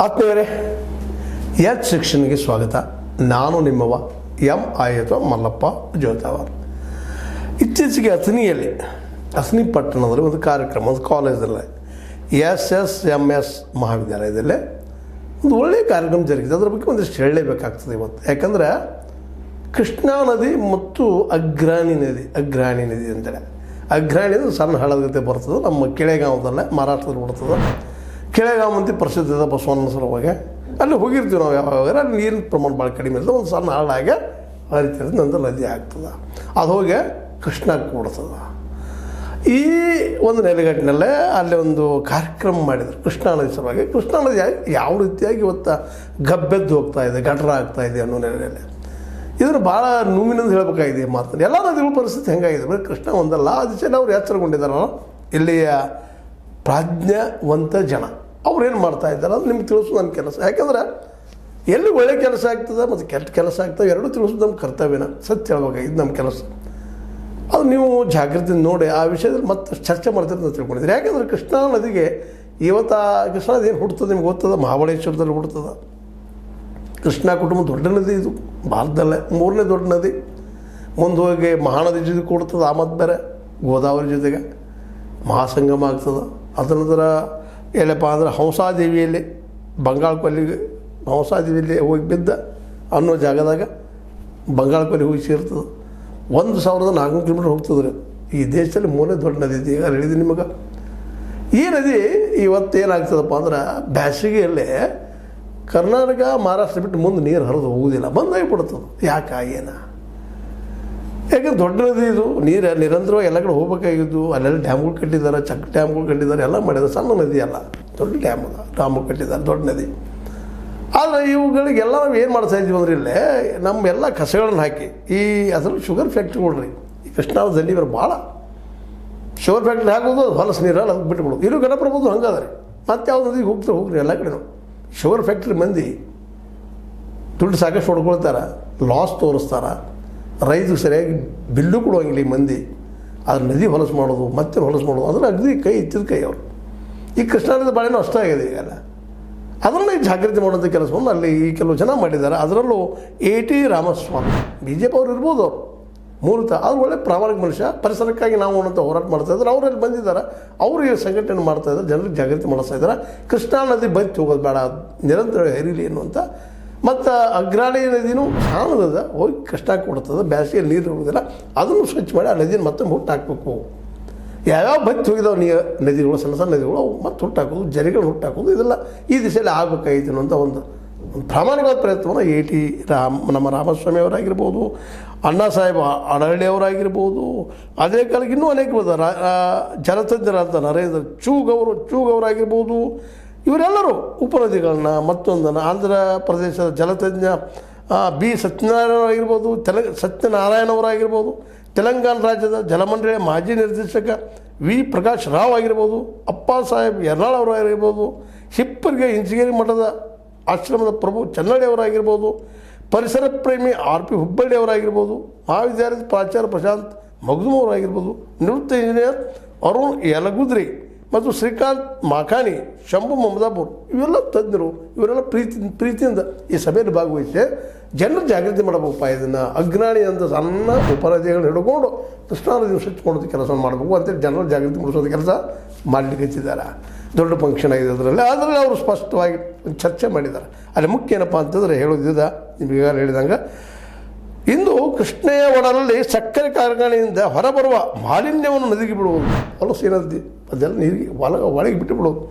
ಆತ್ಮೀಯರೇ, ಎಚ್ ಶಿಕ್ಷಣಿಗೆ ಸ್ವಾಗತ. ನಾನು ನಿಮ್ಮವ ಎಂ ಮಲ್ಲಪ್ಪ ಜೋತಾವರ್. ಇತ್ತೀಚೆಗೆ ಅಥಣಿ ಪಟ್ಟಣದಲ್ಲಿ ಒಂದು ಕಾರ್ಯಕ್ರಮ, ಒಂದು ಕಾಲೇಜಲ್ಲಿ SSMS ಮಹಾವಿದ್ಯಾಲಯದಲ್ಲೇ ಒಂದು ಒಳ್ಳೆಯ ಕಾರ್ಯಕ್ರಮ ಜರುಗಿದೆ. ಅದರ ಬಗ್ಗೆ ಒಂದಿಷ್ಟು ಹೇಳಲೇಬೇಕಾಗ್ತದೆ ಇವತ್ತು. ಯಾಕಂದರೆ ಕೃಷ್ಣಾ ನದಿ ಮತ್ತು ಅಗ್ರಾಣಿ ನದಿ ಅಂತೇಳಿ, ಅಗ್ರಾಣಿ ಅಂದರೆ ಸಣ್ಣ ಹಳ್ಳದ ಜೊತೆ ಬರ್ತದೆ. ನಮ್ಮ ಕೆಳೆಗಾಂವದಲ್ಲೇ ಮಹಾರಾಷ್ಟ್ರದಲ್ಲಿ ಬರ್ತದೆ. ಕೆಳೆಗಾಂವ ಅಂತ ಪ್ರಸಿದ್ಧ ಇದೆ ಬಸವಣ್ಣನ ಸಲುವಾಗಿ. ಅಲ್ಲಿ ಹೋಗಿರ್ತೀವಿ ನಾವು ಯಾವಾಗ. ಅಲ್ಲಿ ನೀರಿನ ಪ್ರಮಾಣ ಭಾಳ ಕಡಿಮೆ ಇರ್ತದೆ. ಒಂದು ಸಣ್ಣ ಹಳ್ಳಾಗೆ ಹರಿತಿರ್ತದೆ, ನಂತರ ನದಿ ಆಗ್ತದೆ. ಅದು ಹೋಗಿ ಕೃಷ್ಣಕ್ಕೆ ಕೊಡ್ತದೆ. ಈ ಒಂದು ನೆಲೆಗಟ್ಟಿನಲ್ಲೇ ಅಲ್ಲಿ ಒಂದು ಕಾರ್ಯಕ್ರಮ ಮಾಡಿದರು ಕೃಷ್ಣಾ ನದಿ ಸಲುವಾಗಿ. ಕೃಷ್ಣಾ ನದಿ ಯಾವ ರೀತಿಯಾಗಿ ಇವತ್ತು ಗಬ್ಬೆದ್ದು ಹೋಗ್ತಾ ಇದೆ, ಗಡ್ರ ಆಗ್ತಾ ಇದೆ ಅನ್ನೋ ನೆಲೆಯಲ್ಲಿ ಇದನ್ನು ಭಾಳ ನೋವಿನಿಂದ ಹೇಳಬೇಕಾಗಿದೆ ಮಾತು. ಎಲ್ಲ ನದಿಗಳ ಪರಿಸ್ಥಿತಿ ಹೆಂಗಾಗಿದೆ, ಬರೀ ಕೃಷ್ಣ ಒಂದಲ್ಲ. ಆ ದಿಶೆಯಲ್ಲಿ ಅವ್ರು ಎಚ್ಚರಗೊಂಡಿದ್ದಾರಲ್ಲ, ಇಲ್ಲಿಯ ಪ್ರಾಜ್ಞವಂತ ಜನ ಅವ್ರೇನು ಮಾಡ್ತಾ ಇದ್ದಾರೆ ಅದು ನಿಮ್ಗೆ ತಿಳಿಸೋದು ನನ್ನ ಕೆಲಸ. ಯಾಕಂದ್ರೆ ಎಲ್ಲಿ ಒಳ್ಳೆ ಕೆಲಸ ಆಗ್ತದೆ ಮತ್ತು ಕೆಟ್ಟ ಕೆಲಸ ಆಗ್ತದೆ ಎರಡೂ ತಿಳಿಸೋದು ನಮ್ಮ ಕರ್ತವ್ಯನ. ಸತ್ಯ ಹೇಳ್ಬೇಕಾಗಿದ್ದು ನಮ್ಮ ಕೆಲಸ. ಅದು ನೀವು ಜಾಗೃತಿ ನೋಡಿ ಆ ವಿಷಯದಲ್ಲಿ ಮತ್ತೆ ಚರ್ಚೆ ಮಾಡ್ತೀರಿ ಅಂತ ತಿಳ್ಕೊಂಡಿದ್ದೀರಿ. ಯಾಕೆಂದರೆ ಕೃಷ್ಣಾ ನದಿಗೆ ಇವತ್ತು ಕೃಷ್ಣಾ ನದಿ ಏನು ಹುಡ್ತದೆ ನಿಮ್ಗೆ ಗೊತ್ತದ, ಮಹಾಬಳೇಶ್ವರದಲ್ಲಿ ಹುಡ್ತದೆ. ಕೃಷ್ಣಾ ಕುಟುಂಬ ದೊಡ್ಡ ನದಿ, ಇದು ಭಾರತದಲ್ಲೇ 3ನೇ ದೊಡ್ಡ ನದಿ. ಮುಂದೆ ಹೋಗಿ ಮಹಾನದಿ ಜೊತೆ ಕೂಡ್ತದೆ. ಆ ಮತ್ತು ಬೇರೆ ಗೋದಾವರಿ ಜೊತೆಗೆ ಮಹಾಸಂಗಮ ಆಗ್ತದೆ. ಅದರ ನಂತರ ಎಲ್ಲಪ್ಪ ಅಂದ್ರೆ ಹಂಸಾದೇವಿಯಲ್ಲಿ ಬಂಗಾಳ ಕೊಲ್ಲಿಗೆ ಹಂಸಾದೇವಿಯಲ್ಲಿ ಹೋಗಿ ಬಿದ್ದ ಅನ್ನೋ ಜಾಗದಾಗ ಬಂಗಾಳ ಕೊಲ್ಲಿ ಹೋಗಿ ಸೇರ್ತದೆ. 1400 ಕಿಲೋಮೀಟ್ರ್ ಹೋಗ್ತದೆ. ಈ ದೇಶದಲ್ಲಿ 3ನೇ ದೊಡ್ಡ ನದಿ ಇದೆ. ಈಗ ಹೇಳಿದ್ದೀನಿ ನಿಮಗೆ. ಈ ನದಿ ಇವತ್ತೇನಾಗ್ತದಪ್ಪ ಅಂದ್ರೆ ಬ್ಯಾಸಿಗೆಯಲ್ಲೇ ಕರ್ನಾಟಕ ಮಹಾರಾಷ್ಟ್ರ ಬಿಟ್ಟು ಮುಂದೆ ನೀರು ಹರಿದು ಹೋಗೋದಿಲ್ಲ, ಬಂದಾಗಿಬಿಡ್ತದೆ. ಯಾಕಾಗೇನ? ಯಾಕಂದ್ರೆ ದೊಡ್ಡ ನದಿ ಇದು, ನೀರು ನಿರಂತರವಾಗಿ ಎಲ್ಲ ಕಡೆ ಹೋಗ್ಬೇಕಾಗಿದ್ದು. ಅಲ್ಲೆಲ್ಲ ಡ್ಯಾಮ್ಗಳು ಕಟ್ಟಿದ್ದಾರೆ, ಚೆಕ್ ಡ್ಯಾಮ್ಗಳು ಕಟ್ಟಿದ್ದಾರೆ, ಎಲ್ಲ ಮಾಡಿದ್ದಾರೆ. ಸಣ್ಣ ನದಿ ಅಲ್ಲ, ದೊಡ್ಡ ಡ್ಯಾಮ್ಗಳು ಕಟ್ಟಿದ್ದಾರೆ, ದೊಡ್ಡ ನದಿ. ಆದರೆ ಇವುಗಳಿಗೆಲ್ಲ ನಾವು ಏನು ಮಾಡ್ತಾ ಇದ್ದೀವಿ ಅಂದ್ರೆ ಇಲ್ಲೇ ನಮ್ಮೆಲ್ಲ ಕಸಗಳನ್ನು ಹಾಕಿ ಈ ಅದರಲ್ಲಿ ಶುಗರ್ ಫ್ಯಾಕ್ಟ್ರಿಗಳು ರೀ ಈ ಕೃಷ್ಣಾವದಲ್ಲಿ ಇವರು ಭಾಳ ಶುಗರ್ ಫ್ಯಾಕ್ಟ್ರಿ ಹಾಕೋದು, ಹೊಲಸು ನೀರಲ್ಲಿ ಅದಕ್ಕೆ ಬಿಟ್ಬಿಡೋದು. ಇಲ್ಲೂ ಗಣಪ್ರಭುದು ಹಂಗದ ರೀ. ಮತ್ತೆ ಯಾವ ನದಿಗೆ ಹೋಗ್ರಿ ಎಲ್ಲ ಕಡೆನೂ. ಶುಗರ್ ಫ್ಯಾಕ್ಟ್ರಿ ಮಂದಿ ದುಡ್ಡು ಸಾಕಷ್ಟು ಹೊಡ್ಕೊಳ್ತಾರೆ, ಲಾಸ್ ತೋರಿಸ್ತಾರೆ, ರೈತರು ಸರಿಯಾಗಿ ಬಿಲ್ಲು ಕೊಡುವಂಗಿಲ್ಲ ಈ ಮಂದಿ. ಅದ್ರ ನದಿ ಹೊಲಸು ಮಾಡೋದು, ಮತ್ತೆ ಹೊಲಸು ಮಾಡೋದು, ಅದನ್ನು ಅಗದಿ ಕೈ ಎತ್ತಿದ ಕೈ ಅವರು. ಈ ಕೃಷ್ಣಾ ನದಿ ಬಾಳೆನೂ ಅಷ್ಟೇ ಆಗಿದೆ ಈಗೆಲ್ಲ. ಅದರಲ್ಲಿ ಜಾಗೃತಿ ಮಾಡುವಂಥ ಕೆಲಸವನ್ನು ಅಲ್ಲಿ ಈ ಕೆಲವು ಜನ ಮಾಡಿದ್ದಾರೆ. ಅದರಲ್ಲೂ AT ರಾಮಸ್ವಾಮಿ BJP ಅವ್ರು ಇರ್ಬೋದು, ಅವರು ಮೂಲತಃ ಅದು ಒಳ್ಳೆ ಪ್ರಾಮಾಣಿಕ ಮನುಷ್ಯ. ಪರಿಸರಕ್ಕಾಗಿ ನಾವು ಅನ್ನೋಂಥ ಹೋರಾಟ ಮಾಡ್ತಾಯಿದ್ದಾರೆ. ಅವರಲ್ಲಿ ಬಂದಿದ್ದಾರೆ, ಅವರು ಈ ಸಂಘಟನೆ ಮಾಡ್ತಾಯಿದ್ದಾರೆ, ಜನರಿಗೆ ಜಾಗೃತಿ ಮಾಡಿಸ್ತಾ ಇದ್ದಾರೆ. ಕೃಷ್ಣಾ ನದಿ ಬತ್ತಿ ಹೋಗೋದು ಬೇಡ, ನಿರಂತರ ಹರಿಲಿ ಅನ್ನುವಂಥ. ಮತ್ತು ಅಗ್ರಾಣಿ ನದಿನೂ ಸಾಣದ ಹೋಗಿ ಕೃಷ್ಣಕ್ಕೆ ಕೊಡ್ತದೆ. ಬ್ಯಾಸಿಗೆಯಲ್ಲಿ ನೀರು ಇರೋದಿಲ್ಲ, ಅದನ್ನು ಸ್ವಚ್ಛ ಮಾಡಿ ಆ ನದಿನ ಮತ್ತೆ ಹುಟ್ಟು ಹಾಕಬೇಕು. ಯಾವ್ಯಾವ ಬತ್ತಿ ಹೋಗಿದಾವೆ ನದಿಗಳು, ಸಣ್ಣ ಸಣ್ಣ ನದಿಗಳು, ಅವು ಮತ್ತೆ ಹುಟ್ಟಾಕೋದು, ಜರಿಗಳು ಹುಟ್ಟಾಕೋದು, ಇದೆಲ್ಲ ಈ ದಿಶೆಯಲ್ಲಿ ಆಗಬೇಕಾಗಿತ್ತು ಅನ್ನೋಂಥ ಒಂದು ಪ್ರಾಮಾಣಿಕವಾದ ಪ್ರಯತ್ನವನ್ನು ನಮ್ಮ ರಾಮಸ್ವಾಮಿ ಅವರಾಗಿರ್ಬೋದು, ಅಣ್ಣಾ ಸಾಹೇಬ್ ಅಡಹಳ್ಳಿ ಅವರಾಗಿರ್ಬೋದು, ಅದೇ ಕಾಲಕ್ಕೆ ಇನ್ನೂ ಅನೇಕ ಜಲತಜ್ಞರಾದ ನರೇಂದ್ರ ಚೂಗವರಾಗಿರ್ಬೋದು, ಇವರೆಲ್ಲರೂ ಉಪನದಿಗಳನ್ನ ಮತ್ತೊಂದನ್ನು ಆಂಧ್ರ ಪ್ರದೇಶದ ಜಲತಜ್ಞ B ಸತ್ಯನಾರಾಯಣ ಅವರಾಗಿರ್ಬೋದು, ಸತ್ಯನಾರಾಯಣ ಅವರಾಗಿರ್ಬೋದು, ತೆಲಂಗಾಣ ರಾಜ್ಯದ ಜಲಮಂಡಳಿಯ ಮಾಜಿ ನಿರ್ದೇಶಕ V ಪ್ರಕಾಶ್ ರಾವ್ ಆಗಿರ್ಬೋದು, ಅಪ್ಪ ಸಾಹೇಬ್ ಯರ್ನಾಳ್ ಅವರಾಗಿರ್ಬೋದು, ಹಿಪ್ಪರಿಗೆ ಇಂಜಿನಿಯರಿಂಗ್ ಮಠದ ಆಶ್ರಮದ ಪ್ರಭು ಚನ್ನಳ್ಳಿ ಅವರಾಗಿರ್ಬೋದು, ಪರಿಸರ ಪ್ರೇಮಿ RP ಹುಬ್ಬಳ್ಳಿ ಅವರಾಗಿರ್ಬೋದು, ಮಹಾವಿದ್ಯಾಲಯದ ಪ್ರಾಚಾರ್ಯ ಪ್ರಶಾಂತ್ ಮಗ್ದುಮ್ ಅವರಾಗಿರ್ಬೋದು, ನಿವೃತ್ತ ಇಂಜಿನಿಯರ್ ಅರುಣ್ ಯಲಗುದ್ರಿ ಮತ್ತು ಶ್ರೀಕಾಂತ್ ಮಾಖಾನಿ, ಶಂಭು ಮಮದಾಪುರ್, ಇವೆಲ್ಲ ತಜ್ಞರು. ಇವರೆಲ್ಲ ಪ್ರೀತಿಯಿಂದ ಈ ಸಭೆಯಲ್ಲಿ ಭಾಗವಹಿಸಿ ಜನರು ಜಾಗೃತಿ ಮಾಡಬೇಕಪ್ಪ. ಇದನ್ನು ಅಗ್ರಾಣಿ ಅಂತ ಸಣ್ಣ ಉಪನದಿಗಳನ್ನ ಹಿಡ್ಕೊಂಡು ಕೃಷ್ಣಾ ನದಿ ಸ್ವಚ್ಛ ಕೆಲಸ ಮಾಡಬೇಕು ಅಂತೇಳಿ ಜನರು ಜಾಗೃತಿ ಮೂಡಿಸೋದು ಕೆಲಸ ಮಾಡಲಿಕ್ಕೆ ಹಚ್ಚಿದ್ದಾರೆ. ದೊಡ್ಡ ಫಂಕ್ಷನ್ ಆಗಿದೆ ಅದರಲ್ಲಿ ಅವರು ಸ್ಪಷ್ಟವಾಗಿ ಚರ್ಚೆ ಮಾಡಿದ್ದಾರೆ. ಅಲ್ಲಿ ಮುಖ್ಯ ಏನಪ್ಪ ಅಂತಂದರೆ ಹೇಳೋದಿದ್ದ ನಿಮ್ಗೆ ಈಗ ಹೇಳಿದಂಗೆ, ಇಂದು ಕೃಷ್ಣೆಯ ಒಡಲಲ್ಲಿ ಸಕ್ಕರೆ ಕಾರ್ಖಾನೆಯಿಂದ ಹೊರಬರುವ ಮಾಲಿನ್ಯವನ್ನು ನದಿಗೆ ಬಿಡುವುದು, ಹೊಲಸು ಏನಂತೆ ಅದೆಲ್ಲ ನೀರಿಗೆ ಒಳಗೆ ಬಿಟ್ಟು ಬಿಡೋದು,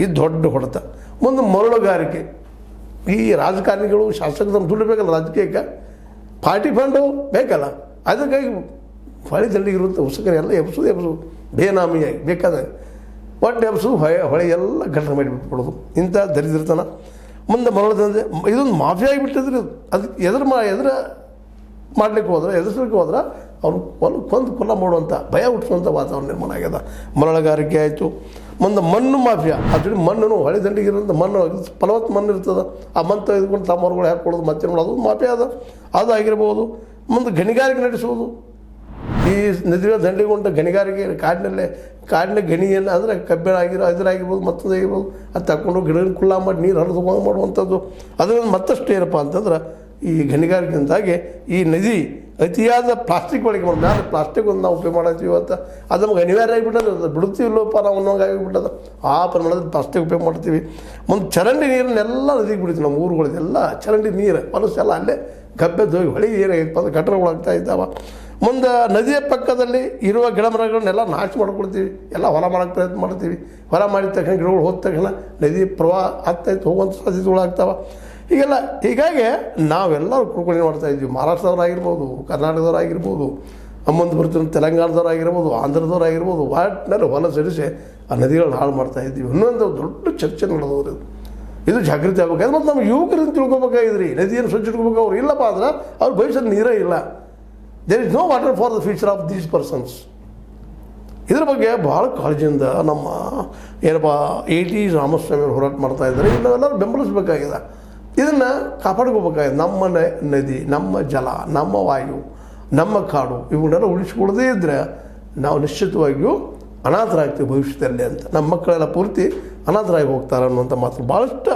ಇದು ದೊಡ್ಡ ಹೊಡೆತ. ಮುಂದೆ ಮರಳುಗಾರಿಕೆ. ಈ ರಾಜಕಾರಣಿಗಳು ಶಾಸಕರು ದುಡ್ಡು ಬೇಕಲ್ಲ, ರಾಜಕೀಯಕ್ಕೆ ಪಾರ್ಟಿ ಫಂಡು ಬೇಕಲ್ಲ, ಅದಕ್ಕಾಗಿ ಹೊಳೆ ದಂಡಿಗಿರುವಂಥ ಉಸುಕರೆ ಎಲ್ಲ ಎಬ್ಸೋದು ಬೇನಾಮಿಯಾಗಿ ಬೇಕಾದಾಗ ಒಟ್ಟು ಎಬ್ಸೋದು ಹೊಳೆ ಎಲ್ಲ ಗಂಟೆ ಮಾಡಿಬಿಟ್ಬಿಡೋದು. ಇಂಥ ದರಿದ್ರತನ ಮುಂದೆ ಮರಳದಂದೆ ಇದೊಂದು ಮಾಫಿಯಾ ಆಗಿಬಿಟ್ಟಿದ್ರೆ ಅದಕ್ಕೆ ಎದುರು ಮಾಡಲಿಕ್ಕೆ ಎದುರಿಸಲಿಕ್ಕೆ ಅವ್ರು ಕೊಲ್ಲ ಮಾಡುವಂಥ ಭಯ ಹುಟ್ಟಿಸುವಂಥ ವಾತಾವರಣ ನಿರ್ಮಾಣ ಆಗ್ಯದ. ಮರಳುಗಾರಿಕೆ ಆಯಿತು. ಮುಂದೆ ಮಣ್ಣು ಮಾಫಿಯಾ. ಆಕ್ಚುಲಿ ಮಣ್ಣು ಹೊಳೆ ದಂಡಿಗಿರೋಂಥ ಮಣ್ಣು ಫಲವತ್ತು ಮಣ್ಣು ಇರ್ತದೆ, ಆ ಮಣ್ಣು ತೆಗೆದುಕೊಂಡು ತಮ್ಮರುಗಳು ಹಾಕ್ಕೊಡೋದು ಮತ್ತೆ ಮಾಡೋದು ಮಾಫಿಯಾ ಅದಾಗಿರ್ಬೋದು. ಮುಂದೆ ಗಣಿಗಾರಿಕೆ ನಡೆಸುವುದು. ಈ ಈ ನದಿಗಳ ದಂಡೆಗೊಂಡ ಗಣಿಗಾರಿಕೆ ಕಾಡಿನ ಗಣಿಯನ್ನು ಅಂದರೆ ಕಬ್ಬಿಣ ಇದರಾಗಿರ್ಬೋದು ಮತ್ತೊಂದು ಆಗಿರ್ಬೋದು ಅದು ತಗೊಂಡು ಗಿಡ ಕುಳ್ಳ ಮಾಡಿ ನೀರು ಹರಿದು ಮಾಡುವಂಥದ್ದು ಅದರಿಂದ ಮತ್ತಷ್ಟು ಏನಪ್ಪ ಅಂತಂದ್ರೆ ಈ ಗಣಿಗಾರಿಕೆಯಿಂದಾಗಿ ಈ ನದಿ ಅತಿಯಾದ ಪ್ಲಾಸ್ಟಿಕ್ ಬಳಕೆ ಮಾಡೋದು ಮ್ಯಾಲೆ ಪ್ಲಾಸ್ಟಿಕ್ ಒಂದು ನಾವು ಉಪಯೋಗ ಮಾಡ್ತೀವಿ ಇವತ್ತು ಅದು ನಮ್ಗೆ ಅನಿವಾರ್ಯ ಆಗಿಬಿಟ್ಟದ ಅದು ಬಿಡ್ತೀವಿಲ್ಲಪ್ಪ ನಾವು ಅನ್ನೋಂಗೆ ಆಗಿಬಿಟ್ಟದ ಆ ಪ್ರಮಾಣದಲ್ಲಿ ಪ್ಲಾಸ್ಟಿಕ್ ಉಪಯೋಗ ಮಾಡ್ತೀವಿ ಮುಂದೆ ಚರಂಡಿ ನೀರನ್ನೆಲ್ಲ ನದಿಗೆ ಬಿಡ್ತೀವಿ ನಮ್ಮ ಊರುಗಳಿಗೆಲ್ಲ ಚರಂಡಿ ನೀರು ಹೊಲಸೆಲ್ಲ ಅಲ್ಲೇ ಗಬ್ಬೆದ್ದು ಹೋಗಿ ಹೊಳಿ ಏನಾಗೈತಪ್ಪ ಅಂದ್ರೆ ಗಟ್ಟರಗಳಾಗ್ತಾ ಇದ್ದಾವೆ ಮುಂದೆ ನದಿಯ ಪಕ್ಕದಲ್ಲಿ ಇರುವ ಗಿಡ ಮರಗಳನ್ನೆಲ್ಲ ನಾಶ ಮಾಡ್ಕೊಳ್ತೀವಿ ಎಲ್ಲ ಹೊಲ ಮಾಡೋಕ್ಕೆ ಪ್ರಯತ್ನ ಮಾಡ್ತೀವಿ ಹೊಲ ಮಾಡಿದ ತಕ್ಷಣ ಗಿಡಗಳು ಹೋದ ತಕ್ಷಣ ನದಿ ಪ್ರವಾಹ ಆಗ್ತಾಯಿತ್ತು ಹೋಗುವಂಥ ಸಾಧ್ಯತೆಗಳಾಗ್ತಾವೆ ಹೀಗಾಗಿ ನಾವೆಲ್ಲರೂ ಕುಡ್ಕೊಂಡು ಮಾಡ್ತಾಯಿದ್ವಿ ಮಹಾರಾಷ್ಟ್ರದವರಾಗಿರ್ಬೋದು ಕರ್ನಾಟಕದವರಾಗಿರ್ಬೋದು ಮುಂದೆ ಬರ್ತೀವಿ ತೆಲಂಗಾಣದವರಾಗಿರ್ಬೋದು ಆಂಧ್ರದವರಾಗಿರ್ಬೋದು ವಾಟ್ನಲ್ಲಿ ಹೊಲ ಸರಿಸಿ ಆ ನದಿಗಳನ್ನ ಹಾಳು ಮಾಡ್ತಾಯಿದ್ವಿ ಇನ್ನೊಂದು ದೊಡ್ಡ ಚರ್ಚೆ ನಡೆದವ್ರು ಇದು ಜಾಗೃತಿ ಆಗ್ಬೇಕಾದ್ರೆ ಮತ್ತು ನಮ್ಮ ಯುವಕರಿಂದ ತಿಳ್ಕೊಬೇಕಾಗಿದ್ರಿ ನದಿಯನ್ನು ಸ್ವಚ್ಛ ಇಟ್ಕೋಬೇಕು ಅವ್ರು ಇಲ್ಲಪ್ಪ ಅಂದ್ರೆ ಅವ್ರ ಭವಿಷ್ಯದ ನೀರೇ ಇಲ್ಲ there is no water for the future of these persons. ಇದ್ರ ಬಗ್ಗೆ ಭಾಳ ಕಾಳಜಿಯಿಂದ ನಮ್ಮ ಏನಪ್ಪ A.T. ರಾಮಸ್ವಾಮಿ ಅವರು ಹೋರಾಟ ಮಾಡ್ತಾ ಇದ್ದಾರೆ. ನಾವೆಲ್ಲರೂ ಬೆಂಬಲಿಸಬೇಕಾಗಿದೆ, ಇದನ್ನು ಕಾಪಾಡ್ಕೋಬೇಕಾಗಿದೆ. ನಮ್ಮ ನದಿ, ನಮ್ಮ ಜಲ, ನಮ್ಮ ವಾಯು, ನಮ್ಮ ಕಾಡು ಇವನ್ನೆಲ್ಲ ಉಳಿಸ್ಕೊಳ್ಳದೇ ಇದ್ದರೆ ನಾವು ನಿಶ್ಚಿತವಾಗಿಯೂ ಅನಾಥರಾಗ್ತೀವಿ ಭವಿಷ್ಯದಲ್ಲಿ ಅಂತ. ನಮ್ಮ ಮಕ್ಕಳೆಲ್ಲ ಪೂರ್ತಿ ಅನಾಥರಾಗಿ ಹೋಗ್ತಾರೆ ಅನ್ನುವಂಥ ಮಾತು ಭಾಳಷ್ಟು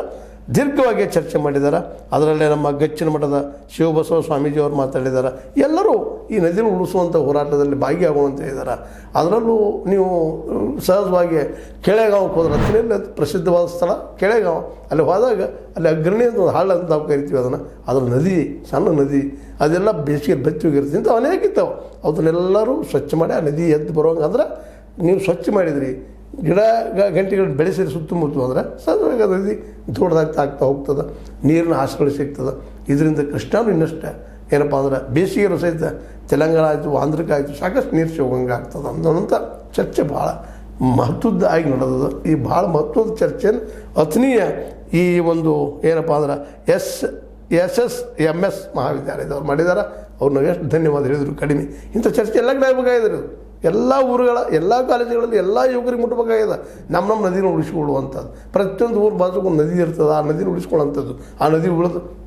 ದೀರ್ಘವಾಗಿ ಚರ್ಚೆ ಮಾಡಿದ್ದಾರೆ. ಅದರಲ್ಲೇ ನಮ್ಮ ಗಚ್ಚಿನ ಮಠದ ಶಿವಬಸವ ಸ್ವಾಮೀಜಿಯವರು ಮಾತಾಡಿದ್ದಾರೆ. ಎಲ್ಲರೂ ಈ ನದಿಯನ್ನು ಉಳಿಸುವಂಥ ಹೋರಾಟದಲ್ಲಿ ಭಾಗಿಯಾಗುವಂತ ಇದ್ದಾರೆ. ಅದರಲ್ಲೂ ನೀವು ಸಹಜವಾಗಿ ಕೆಳೆಗಾಂವಕ್ಕೆ ಹೋದ್ರೆ ಅತ್ಯಂತ ಪ್ರಸಿದ್ಧವಾದ ಸ್ಥಳ ಕೆಳೆಗಾಂವ. ಅಲ್ಲಿ ಹೋದಾಗ ಅಲ್ಲಿ ಅಗ್ರಣಿ ಅಂತ ಒಂದು ಹಾಳು ಅಂತ ನಾವು ಕರಿತೀವಿ ಅದನ್ನು. ಅದರ ನದಿ, ಸಣ್ಣ ನದಿ, ಅದೆಲ್ಲ ಬೇಸಿಗೆ ಬೆಚ್ಚಿ ಹೋಗಿರ್ತೀವಿ ಅಂತ ಅನೇಕ ಇದ್ದಾವೆ. ಅದನ್ನೆಲ್ಲರೂ ಸ್ವಚ್ಛ ಮಾಡಿ ಆ ನದಿ ಎದ್ದು ಬರೋಂಗೆ ಅಂದ್ರೆ ನೀವು ಸ್ವಚ್ಛ ಮಾಡಿದ್ರಿ, ಗಿಡ ಗಂಟೆಗಳು ಬೆಳೆಸಿರಿ ಸುತ್ತಮುತ್ತ ಅಂದರೆ ಸಹಜವಾಗಿ ನದಿ ದೊಡ್ಡದಾಗ್ತಾ ಹೋಗ್ತದೆ, ನೀರಿನ ಆಶಗಳು ಸಿಗ್ತದೆ. ಇದರಿಂದ ಕೃಷ್ಣನೂ ಇನ್ನಷ್ಟೇ ಏನಪ್ಪ ಅಂದ್ರೆ ಬೇಸಿಗೆ ಸಹಿತ ತೆಲಂಗಾಣ ಆಯಿತು, ಆಂಧ್ರಕ್ಕೆ ಆಯಿತು, ಸಾಕಷ್ಟು ನೀರು ಸಿಗೋಂಗೆ ಆಗ್ತದೆ ಅನ್ನೋಂಥ ಚರ್ಚೆ ಭಾಳ ಮಹತ್ವದ ಆಗಿ ನಡೆದದು. ಈ ಭಾಳ ಮಹತ್ವದ ಚರ್ಚೆಯನ್ನು ಅಥಣೀಯ ಈ ಒಂದು ಏನಪ್ಪ ಅಂದ್ರೆ SSMS ಮಹಾವಿದ್ಯಾಲಯದವ್ರು ಮಾಡಿದ್ದಾರೆ. ಅವ್ರನ್ನ ಎಷ್ಟು ಧನ್ಯವಾದ ಹೇಳಿದ್ರು ಕಡಿಮೆ. ಇಂಥ ಚರ್ಚೆ ಎಲ್ಲ ಕಡೆ ಆಗಬೇಕಾಗಿದ್ರು, ಎಲ್ಲ ಊರುಗಳ ಎಲ್ಲ ಕಾಲೇಜುಗಳಲ್ಲಿ ಎಲ್ಲ ಯುವಕರಿಗೆ ಮುಟ್ಟಬೇಕಾಗಿದೆ. ನಮ್ಮ ನದಿನ ಉಳಿಸ್ಕೊಳ್ಳುವಂಥದ್ದು. ಪ್ರತಿಯೊಂದು ಊರು ಬಾಜುಗೂ ಒಂದು ನದಿ ಇರ್ತದೆ, ಆ ನದಿನ ಉಳಿಸ್ಕೊಳ್ಳೋಂಥದ್ದು, ಆ ನದಿ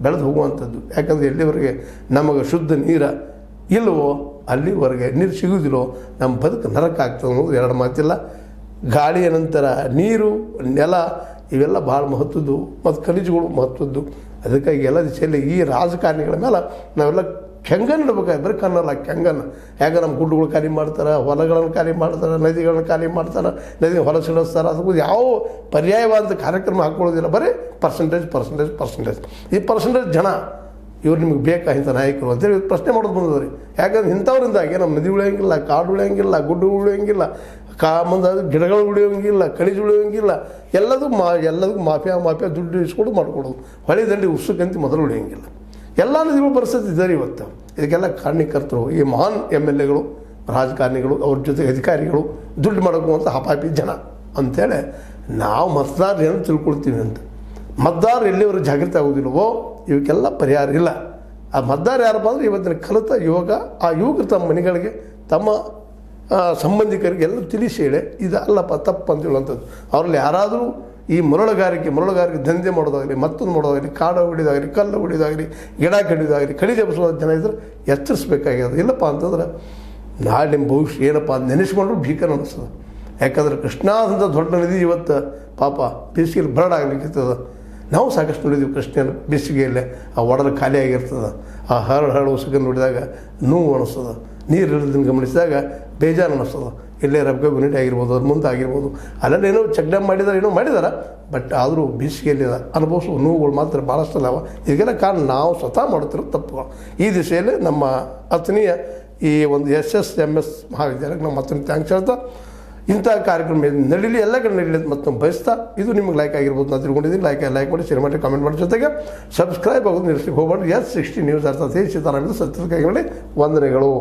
ಬೆಳೆದು ಹೋಗುವಂಥದ್ದು. ಯಾಕಂದರೆ ಎಲ್ಲಿವರೆಗೆ ನಮಗೆ ಶುದ್ಧ ನೀರು ಇಲ್ಲವೋ ಅಲ್ಲಿವರೆಗೆ ನೀರು ಸಿಗೋದಿಲ್ಲೋ ನಮ್ಮ ಬದುಕು ನರಕ ಆಗ್ತದೆ ಅನ್ನೋದು ಎರಡು ಮಾತಿಲ್ಲ. ಗಾಳಿಯ ನಂತರ ನೀರು, ನೆಲ ಇವೆಲ್ಲ ಭಾಳ ಮಹತ್ವದ್ದು ಮತ್ತು ಖನಿಜಗಳು ಮಹತ್ವದ್ದು. ಅದಕ್ಕಾಗಿ ಎಲ್ಲ ದಿಶೆಯಲ್ಲಿ ಈ ರಾಜಕಾರಣಿಗಳ ಮೇಲೆ ನಾವೆಲ್ಲ ಕೆಂಗನ್ನು ಇಡಬೇಕಾಗಿ, ಬರೀ ಕನ್ನಲ್ಲ ಕೆಂಗನ್ನು. ಯಾಕೆ ನಮ್ಮ ಗುಡ್ಡುಗಳು ಖಾಲಿ ಮಾಡ್ತಾರೆ, ಹೊಲಗಳನ್ನು ಖಾಲಿ ಮಾಡ್ತಾರೆ, ನದಿಗಳನ್ನು ಖಾಲಿ ಮಾಡ್ತಾರೆ, ನದಿ ಹೊಲ ಸಿಡಿಸ್ತಾರೆ. ಅದಕ್ಕೂ ಯಾವ ಪರ್ಯಾಯವಾದ ಕಾರ್ಯಕ್ರಮ ಹಾಕ್ಕೊಳ್ಳೋದಿಲ್ಲ, ಬರೀ ಪರ್ಸೆಂಟೇಜ್. ಈ ಪರ್ಸೆಂಟೇಜ್ ಜನ ಇವ್ರು ನಿಮಗೆ ಬೇಕಾ ಇಂಥ ನಾಯಕರು ಅಂತೇಳಿ ಪ್ರಶ್ನೆ ಮಾಡೋದು ಬಂದದ್ರಿ. ಯಾಕಂದ್ರೆ ಇಂಥವ್ರಿಂದಾಗಿ ನಮ್ಮ ನದಿ ಉಳಿಯೋಂಗಿಲ್ಲ, ಕಾಡು ಉಳಿಯೋಂಗಿಲ್ಲ, ಗುಡ್ಡು ಉಳಿಯೋಂಗಿಲ್ಲ, ಮುಂದೆ ಗಿಡಗಳು ಉಳಿಯೋಂಗಿಲ್ಲ, ಖನಿಜ ಉಳಿಯೋಂಗಿಲ್ಲ. ಎಲ್ಲದಕ್ಕೂ ಮಾಫಿಯಾ ದುಡ್ಡು ಇಸ್ಕೊಂಡು ಮಾಡ್ಕೊಡೋದು. ಹೊಳೆ ದಂಡಿ ಉಸುಕಂತ ಮೊದಲು ಉಳಿಯೋಂಗಿಲ್ಲ. ಎಲ್ಲ ನದಿಗಳು ಪರಿಸ್ಥಿತಿ ಇದ್ದಾರೆ ಇವತ್ತು. ಇದಕ್ಕೆಲ್ಲ ಕಾರಣೀಕರ್ತರು ಈ ಮಹಾನ್ MLAಗಳು, ರಾಜಕಾರಣಿಗಳು, ಅವ್ರ ಜೊತೆ ಅಧಿಕಾರಿಗಳು, ದುಡ್ಡು ಮಾಡೋಕ್ಕುವಂಥ ಹಪಾಪಿ ಜನ ಅಂಥೇಳಿ ನಾವು ಮತದಾರರು ಏನು ತಿಳ್ಕೊಳ್ತೀವಿ ಅಂತ. ಮತದಾರರು ಎಲ್ಲಿವರೆಗೆ ಜಾಗೃತಿ ಆಗೋದಿಲ್ಲವೋ ಇವಕ್ಕೆಲ್ಲ ಪರಿಹಾರ ಇಲ್ಲ. ಆ ಮತದಾರ ಯಾರಪ್ಪ ಅಂದರೆ ಇವತ್ತಿನ ಕಲಿತ ಯುವಕ. ಆ ಯುವಕರು ತಮ್ಮ ಮನೆಗಳಿಗೆ, ತಮ್ಮ ಸಂಬಂಧಿಕರಿಗೆ ಎಲ್ಲ ತಿಳಿಸಿ ಹೇಳಿ ಇದು ಅಲ್ಲಪ್ಪ ತಪ್ಪು ಅಂತ ಹೇಳುವಂಥದ್ದು. ಅವರಲ್ಲಿ ಯಾರಾದರೂ ಈ ಮರಳುಗಾರಿಕೆ ದಂಧೆ ಮಾಡೋದಾಗಲಿ, ಮತ್ತೊಂದು ಮಾಡೋದಾಗಲಿ, ಕಾಡು ಹೊಡಿಯೋದಾಗಲಿ, ಕಲ್ಲು ಹೊಡಿಯೋದಾಗಲಿ, ಗಿಡ ಕಡಿಯೋದಾಗಲಿ, ಕಡಿದು ಎಬ್ಬಿಸೋ ಜನ ಇದ್ರೆ ಎಚ್ಚರಿಸ್ಬೇಕಾಗ್ಯದ. ಇಲ್ಲಪ್ಪ ಅಂತಂದ್ರೆ ನಾಳೆ ನಿಮ್ಮ ಭವಿಷ್ಯ ಏನಪ್ಪ ಅಂತ ನೆನೆಸ್ಕೊಂಡ್ರು ಭೀಕರ ಅನ್ನಿಸ್ತದೆ. ಯಾಕಂದ್ರೆ ಕೃಷ್ಣಾದಂಥ ದೊಡ್ಡ ನದಿ ಇವತ್ತು ಪಾಪ ಬೇಸಿಗೆಯಲ್ಲಿ ಬರಡಾಗಲಿಕ್ಕಿರ್ತದೆ. ನಾವು ಸಾಕಷ್ಟು ನೋಡಿದ್ದೀವಿ ಕೃಷ್ಣನ ಬೇಸಿಗೆಯಲ್ಲೇ ಆ ಒಡಲು ಖಾಲಿಯಾಗಿರ್ತದೆ. ಆ ಹರಡು ಉಸುಕನ್ನು ನೋಡಿದಾಗ ನೋವು ಅನ್ನಿಸ್ತದೆ, ನೀರು ಇರೋದನ್ನು ಗಮನಿಸಿದಾಗ ಬೇಜಾರು ಅನ್ನಿಸ್ತದೆ. ಇಲ್ಲೇ ರಬ್ಬೆ ಗುಣಿಟ್ ಆಗಿರ್ಬೋದು, ಅದ್ರ ಮುಂದೆ ಆಗಿರ್ಬೋದು, ಅಲ್ಲೆಲ್ಲ ಏನೋ ಚೆಕ್ ಡ್ಯಾಮ್ ಮಾಡಿದ್ದಾರೆ. ಬಟ್ ಆದರೂ ಬೇಸಿಗೆಯಲ್ಲಿ ಅನುಭವಿಸುವ ನೋವುಗಳು ಮಾತ್ರ ಭಾಳಷ್ಟು ಅದಾವ. ಇದಕ್ಕೆಲ್ಲ ಕಾರಣ ನಾವು ಸ್ವತಃ ಮಾಡುತ್ತಿರೋ ತಪ್ಪುಗಳು. ಈ ದಿಶೆಯಲ್ಲಿ ನಮ್ಮ ಅಥಣೀಯ ಈ ಒಂದು SSMS ಮಹಾವಿದ್ಯಾಲಯಕ್ಕೆ ನಾವು ಮತ್ತೊಂದು ಥ್ಯಾಂಕ್ಸ್ ಹೇಳ್ತಾ, ಇಂಥ ಕಾರ್ಯಕ್ರಮ ನಡೀಲಿ, ಎಲ್ಲ ಕಡೆ ನಡೀಲಿ ಅಂತ ಮತ್ತೊಂದು ಬಯಸ್ತಾ, ಇದು ನಿಮ್ಗೆ ಲೈಕ್ ಆಗಿರ್ಬೋದು, ನಾನು ತಿಳ್ಕೊಂಡಿದ್ದೀನಿ. ಲೈಕ್ ಮಾಡಿ, ಶೇರ್ ಮಾಡಿ, ಕಾಮೆಂಟ್ ಮಾಡಿ, ಜೊತೆಗೆ ಸಬ್ಸ್ಕ್ರೈಬ್ ಆಗೋದು ನಿಲ್ಲಿಸ್ಲಿಕ್ಕೆ ಹೋಗ್ಬಾರ್ದು. S60 ನ್ಯೂಸ್ ಅರ್ಥಾತ್ ಸೀತಾರಾಮದ ಸತ್ಯದ ಕೈಗಳಲ್ಲಿ ವಂದನೆಗಳು.